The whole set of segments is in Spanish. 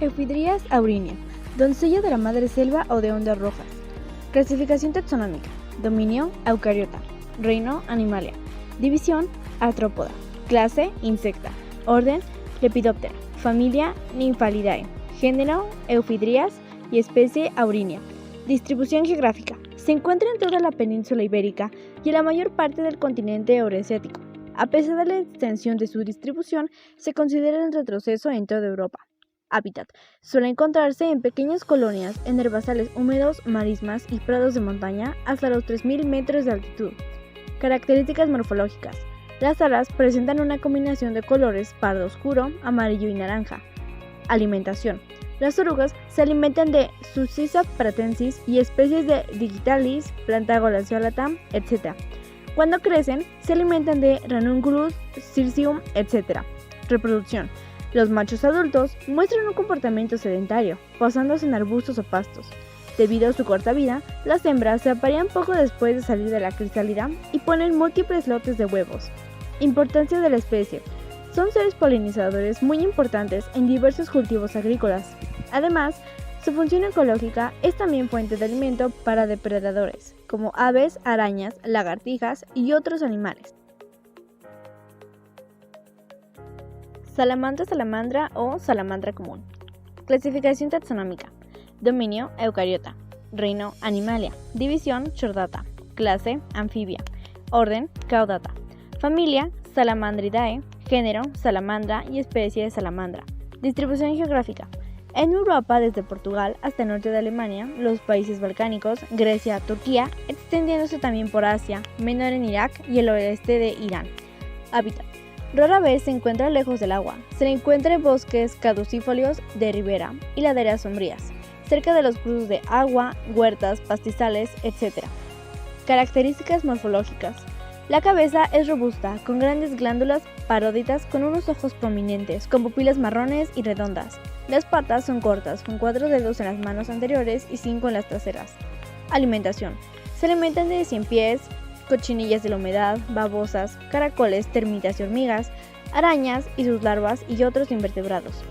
Eufidrías aurinea, doncella de la madre selva o de ondas rojas. Clasificación taxonómica. Dominio, Eucariota. Reino, Animalia. División, Artrópoda. Clase, Insecta. Orden, Lepidoptera. Familia, Nymphalidae. Género, Eufidrías y especie, Aurinea. Distribución geográfica. Se encuentra en toda la península ibérica y en la mayor parte del continente euroasiático. A pesar de la extensión de su distribución, se considera el retroceso en toda Europa. Hábitat. Suele encontrarse en pequeñas colonias en herbazales húmedos, marismas y prados de montaña hasta los 3.000 metros de altitud. Características morfológicas. Las alas presentan una combinación de colores pardo oscuro, amarillo y naranja. Alimentación. Las orugas se alimentan de Succisa pratensis y especies de Digitalis, Plantago lanceolata, etc. Cuando crecen, se alimentan de Ranunculus, Cirsium, etc. Reproducción. Los machos adultos muestran un comportamiento sedentario, posándose en arbustos o pastos. Debido a su corta vida, las hembras se aparean poco después de salir de la crisálida y ponen múltiples lotes de huevos. Importancia de la especie. Son seres polinizadores muy importantes en diversos cultivos agrícolas. Además, su función ecológica es también fuente de alimento para depredadores, como aves, arañas, lagartijas y otros animales. Salamandra o salamandra común. Clasificación taxonómica. Dominio, Eucariota. Reino, Animalia. División, Chordata. Clase, Anfibia. Orden, Caudata. Familia, Salamandridae. Género, Salamandra y especie de salamandra. Distribución geográfica. En Europa, desde Portugal hasta el norte de Alemania, los países balcánicos, Grecia, Turquía, extendiéndose también por Asia, menor en Irak y el oeste de Irán. Hábitat. Rara vez se encuentra lejos del agua. Se le encuentra en bosques caducifolios de ribera y laderas sombrías, cerca de los cursos de agua, huertas, pastizales, etc. Características morfológicas. La cabeza es robusta, con grandes glándulas paróditas con unos ojos prominentes, con pupilas marrones y redondas. Las patas son cortas, con 4 dedos en las manos anteriores y 5 en las traseras. Alimentación. Se alimentan de ciempiés, cochinillas de la humedad, babosas, caracoles, termitas y hormigas, arañas y sus larvas y otros invertebrados.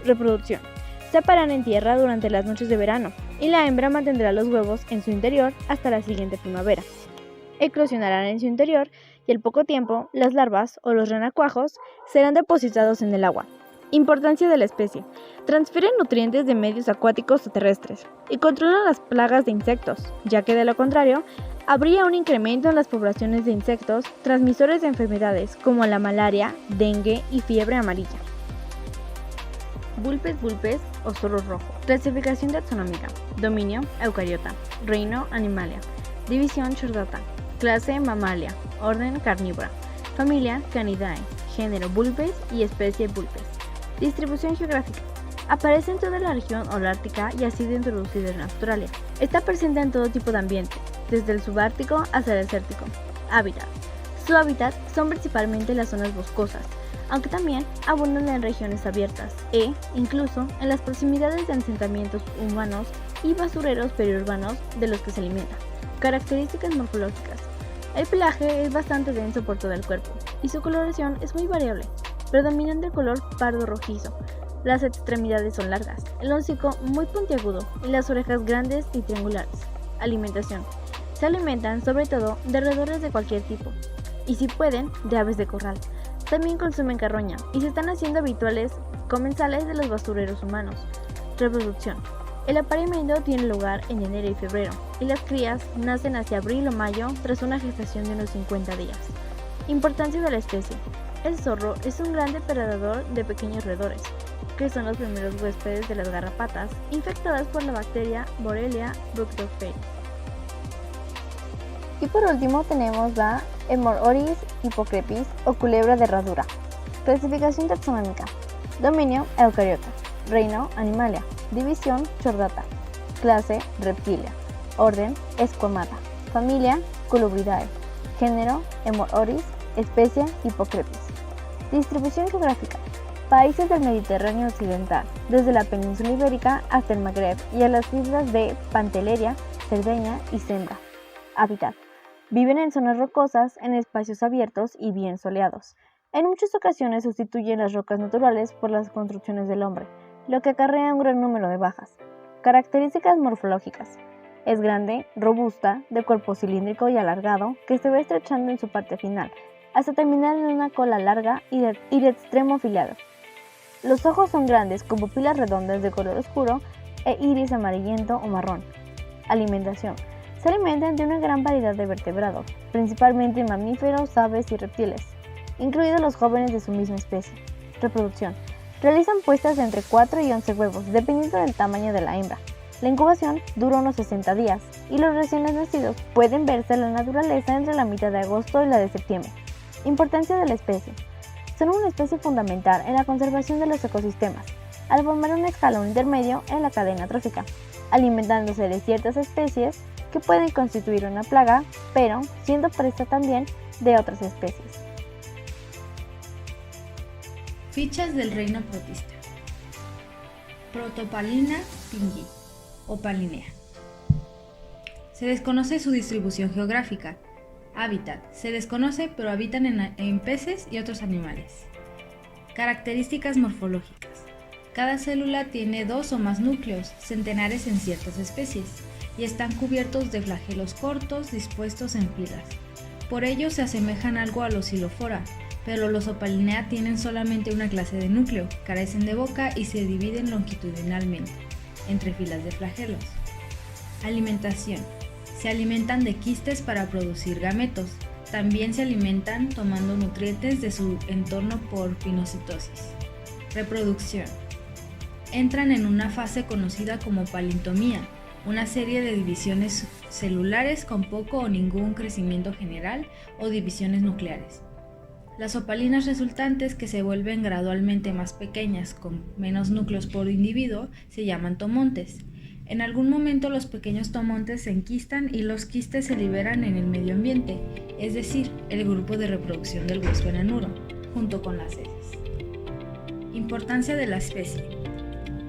Reproducción. Se aparean en tierra durante las noches de verano y la hembra mantendrá los huevos en su interior hasta la siguiente primavera. Eclosionarán en su interior y al poco tiempo las larvas o los renacuajos serán depositados en el agua. Importancia de la especie. Transfieren nutrientes de medios acuáticos o terrestres y controlan las plagas de insectos, ya que de lo contrario, habría un incremento en las poblaciones de insectos transmisores de enfermedades como la malaria, dengue y fiebre amarilla. Vulpes o zorro rojo. Clasificación taxonómica. Dominio, Eucariota. Reino, Animalia. División, Chordata. Clase, Mammalia. Orden, Carnívora. Familia, Canidae. Género, Vulpes y especie, Vulpes. Distribución geográfica. Aparece en toda la región holártica y ha sido introducida en Australia. Está presente en todo tipo de ambiente, desde el subártico hasta el desértico. Hábitat. Su hábitat son principalmente las zonas boscosas, aunque también abundan en regiones abiertas e, incluso, en las proximidades de asentamientos humanos y basureros periurbanos de los que se alimenta. Características morfológicas. El pelaje es bastante denso por todo el cuerpo y su coloración es muy variable, predominando el color pardo rojizo. Las extremidades son largas, el hocico muy puntiagudo y las orejas grandes y triangulares. Alimentación. Se alimentan sobre todo de roedores de cualquier tipo y, si pueden, de aves de corral. También consumen carroña y se están haciendo habituales comensales de los basureros humanos. Reproducción. El apareamiento tiene lugar en enero y febrero y las crías nacen hacia abril o mayo tras una gestación de unos 50 días. Importancia de la especie. El zorro es un gran depredador de pequeños roedores, que son los primeros huéspedes de las garrapatas infectadas por la bacteria Borrelia burgdorferi. Y por último tenemos la Hemorrhoris hippocrepis o culebra de herradura. Clasificación taxonómica. Dominio, Eucariota. Reino, Animalia. División, Chordata. Clase, Reptilia. Orden, Esquamata. Familia, Colubridae. Género, Hemorrhoris. Especie, Hippocrepis. Distribución geográfica. Países del Mediterráneo occidental, desde la península ibérica hasta el Magreb y a las islas de Pantelleria, Cerdeña y Senda. Hábitat. Viven en zonas rocosas, en espacios abiertos y bien soleados. En muchas ocasiones sustituyen las rocas naturales por las construcciones del hombre, lo que acarrea un gran número de bajas. Características morfológicas. Es grande, robusta, de cuerpo cilíndrico y alargado, que se va estrechando en su parte final, hasta terminar en una cola larga y de extremo afilado. Los ojos son grandes, con pupilas redondas de color oscuro e iris amarillento o marrón. Alimentación. Se alimentan de una gran variedad de vertebrados, principalmente mamíferos, aves y reptiles, incluidos los jóvenes de su misma especie. Reproducción. Realizan puestas de entre 4 y 11 huevos, dependiendo del tamaño de la hembra. La incubación dura unos 60 días y los recién nacidos pueden verse en la naturaleza entre la mitad de agosto y la de septiembre. Importancia de la especie. Son una especie fundamental en la conservación de los ecosistemas, al formar un escalón intermedio en la cadena trófica, alimentándose de ciertas especies que pueden constituir una plaga, pero siendo presa también de otras especies. Fichas del reino protista. Protopalina pingui, Opalinea. Se desconoce su distribución geográfica. Hábitat. Se desconoce, pero habitan en peces y otros animales. Características morfológicas. Cada célula tiene 2 o más núcleos, centenares en ciertas especies, y están cubiertos de flagelos cortos dispuestos en filas. Por ello se asemejan algo a los Xylophora, pero los Opalinea tienen solamente una clase de núcleo, carecen de boca y se dividen longitudinalmente, entre filas de flagelos. Alimentación. Se alimentan de quistes para producir gametos. También se alimentan tomando nutrientes de su entorno por pinocitosis. Reproducción. Entran en una fase conocida como palintomía, una serie de divisiones celulares con poco o ningún crecimiento general o divisiones nucleares. Las opalinas resultantes, que se vuelven gradualmente más pequeñas con menos núcleos por individuo, se llaman tomontes. En algún momento los pequeños tomontes se enquistan y los quistes se liberan en el medio ambiente, es decir, el grupo de reproducción del hueso enanuro, junto con las heces. Importancia de la especie.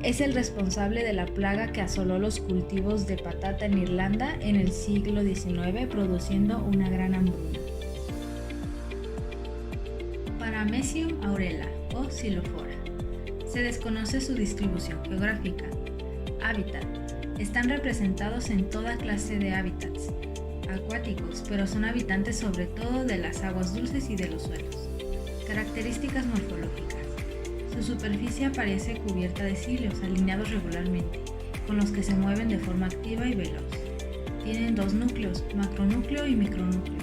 Es el responsable de la plaga que asoló los cultivos de patata en Irlanda en el siglo XIX, produciendo una gran hambruna. Paramecium aurela o Xylophora. Se desconoce su distribución geográfica. Hábitat. Están representados en toda clase de hábitats acuáticos, pero son habitantes sobre todo de las aguas dulces y de los suelos. Características morfológicas. Su superficie aparece cubierta de cilios alineados regularmente, con los que se mueven de forma activa y veloz. Tienen 2 núcleos, macronúcleo y micronúcleo,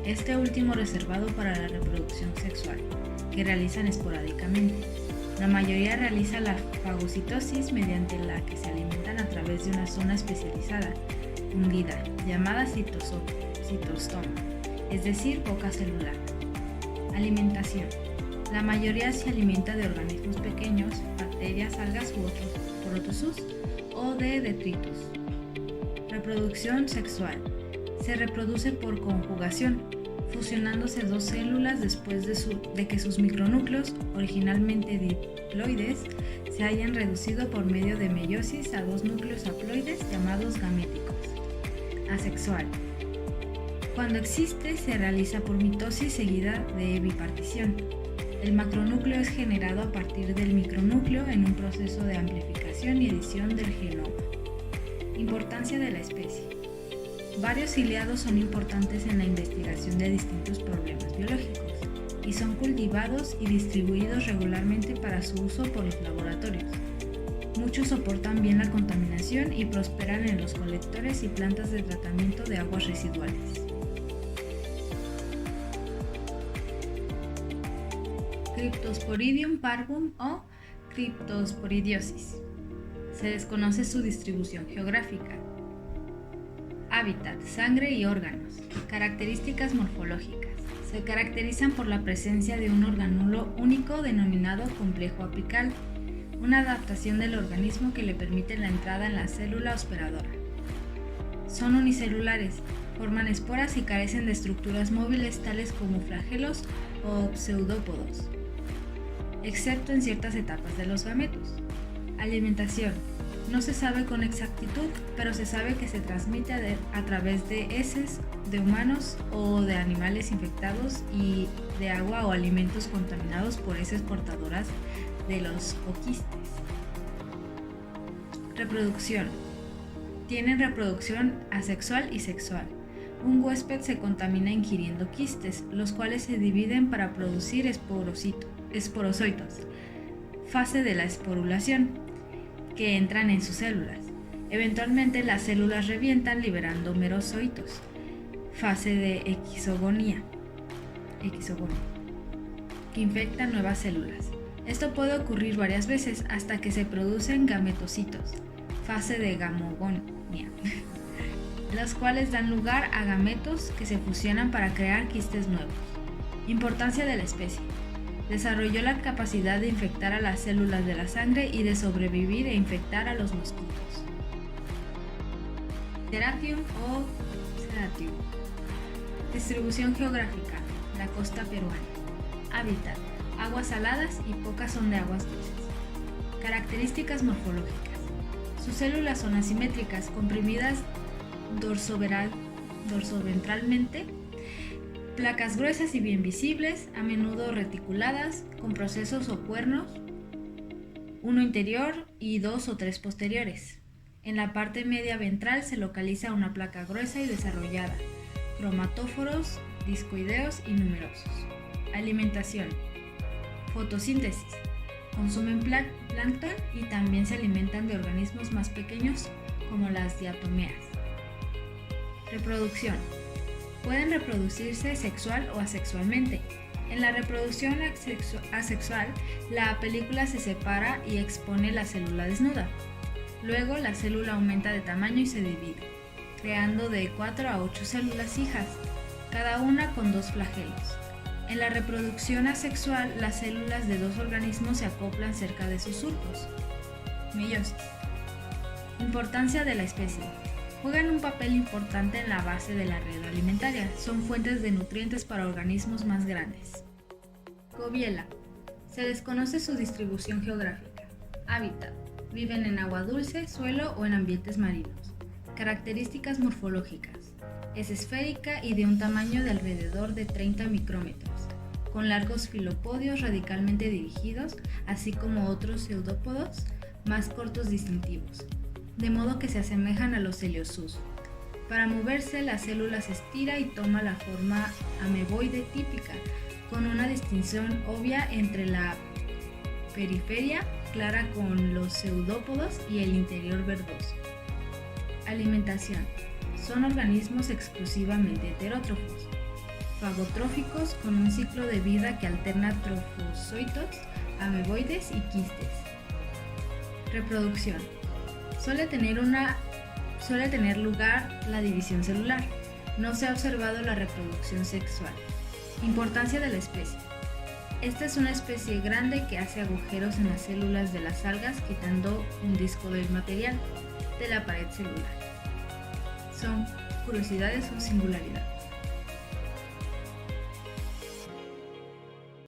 este último reservado para la reproducción sexual, que realizan esporádicamente. La mayoría realiza la fagocitosis, mediante la que se alimentan a través de una zona especializada, hundida, llamada citostoma, es decir, boca celular. Alimentación. La mayoría se alimenta de organismos pequeños, bacterias, algas u otros protozoos o de detritus. Reproducción sexual. Se reproduce por conjugación, fusionándose 2 células después de que sus micronúcleos, originalmente diploides, se hayan reducido por medio de meiosis a 2 núcleos haploides llamados gaméticos. Asexual. Cuando existe, se realiza por mitosis seguida de bipartición. El macronúcleo es generado a partir del micronúcleo en un proceso de amplificación y edición del genoma. Importancia de la especie. Varios ciliados son importantes en la investigación de distintos problemas biológicos y son cultivados y distribuidos regularmente para su uso por los laboratorios. Muchos soportan bien la contaminación y prosperan en los colectores y plantas de tratamiento de aguas residuales. Cryptosporidium parvum o Cryptosporidiosis. Se desconoce su distribución geográfica. Hábitat, sangre y órganos. Características morfológicas. Se caracterizan por la presencia de un organulo único denominado complejo apical, una adaptación del organismo que le permite la entrada en la célula hospedadora. Son unicelulares, forman esporas y carecen de estructuras móviles tales como flagelos o pseudópodos, excepto en ciertas etapas de los gametos. Alimentación. No se sabe con exactitud, pero se sabe que se transmite a través de heces de humanos o de animales infectados y de agua o alimentos contaminados por heces portadoras de los coquistes. Reproducción. Tienen reproducción asexual y sexual. Un huésped se contamina ingiriendo quistes, los cuales se dividen para producir esporozoitos, fase de la esporulación, que entran en sus células. Eventualmente las células revientan liberando merozoitos, fase de equizogonía, que infectan nuevas células. Esto puede ocurrir varias veces hasta que se producen gametocitos, fase de gamogonía, los cuales dan lugar a gametos que se fusionan para crear quistes nuevos. Importancia de la especie. Desarrolló la capacidad de infectar a las células de la sangre y de sobrevivir e infectar a los mosquitos. Ceratium o Ceratium. Distribución geográfica. La costa peruana. Hábitat. Aguas saladas y pocas son de aguas dulces. Características morfológicas. Sus células son asimétricas, comprimidas dorsoventralmente, placas gruesas y bien visibles, a menudo reticuladas, con procesos o cuernos, uno interior y 2 o 3 posteriores. En la parte media ventral se localiza una placa gruesa y desarrollada, cromatóforos discoideos y numerosos. Alimentación. Fotosíntesis. Consumen plancton y también se alimentan de organismos más pequeños como las diatomeas. Reproducción. Pueden reproducirse sexual o asexualmente. En la reproducción asexual, la película se separa y expone la célula desnuda. Luego la célula aumenta de tamaño y se divide, creando de 4 a 8 células hijas, cada una con 2 flagelos. En la reproducción asexual, las células de 2 organismos se acoplan cerca de sus surcos. Meiosis. Importancia de la especie. Juegan un papel importante en la base de la red alimentaria. Son fuentes de nutrientes para organismos más grandes. Gobiela. Se desconoce su distribución geográfica. Hábitat. Viven en agua dulce, suelo o en ambientes marinos. Características morfológicas. Es esférica y de un tamaño de alrededor de 30 micrómetros, con largos filopodios radicalmente dirigidos, así como otros pseudópodos más cortos distintivos, de modo que se asemejan a los Heliosus. Para moverse, la célula se estira y toma la forma ameboide típica, con una distinción obvia entre la periferia clara con los pseudópodos y el interior verdoso. Alimentación. Son organismos exclusivamente heterótrofos, fagotróficos con un ciclo de vida que alterna trofozoitos, ameboides y quistes. Reproducción. Suele tener lugar la división celular. No se ha observado la reproducción sexual. Importancia de la especie. Esta es una especie grande que hace agujeros en las células de las algas quitando un disco del material de la pared celular. Son curiosidades o singularidades.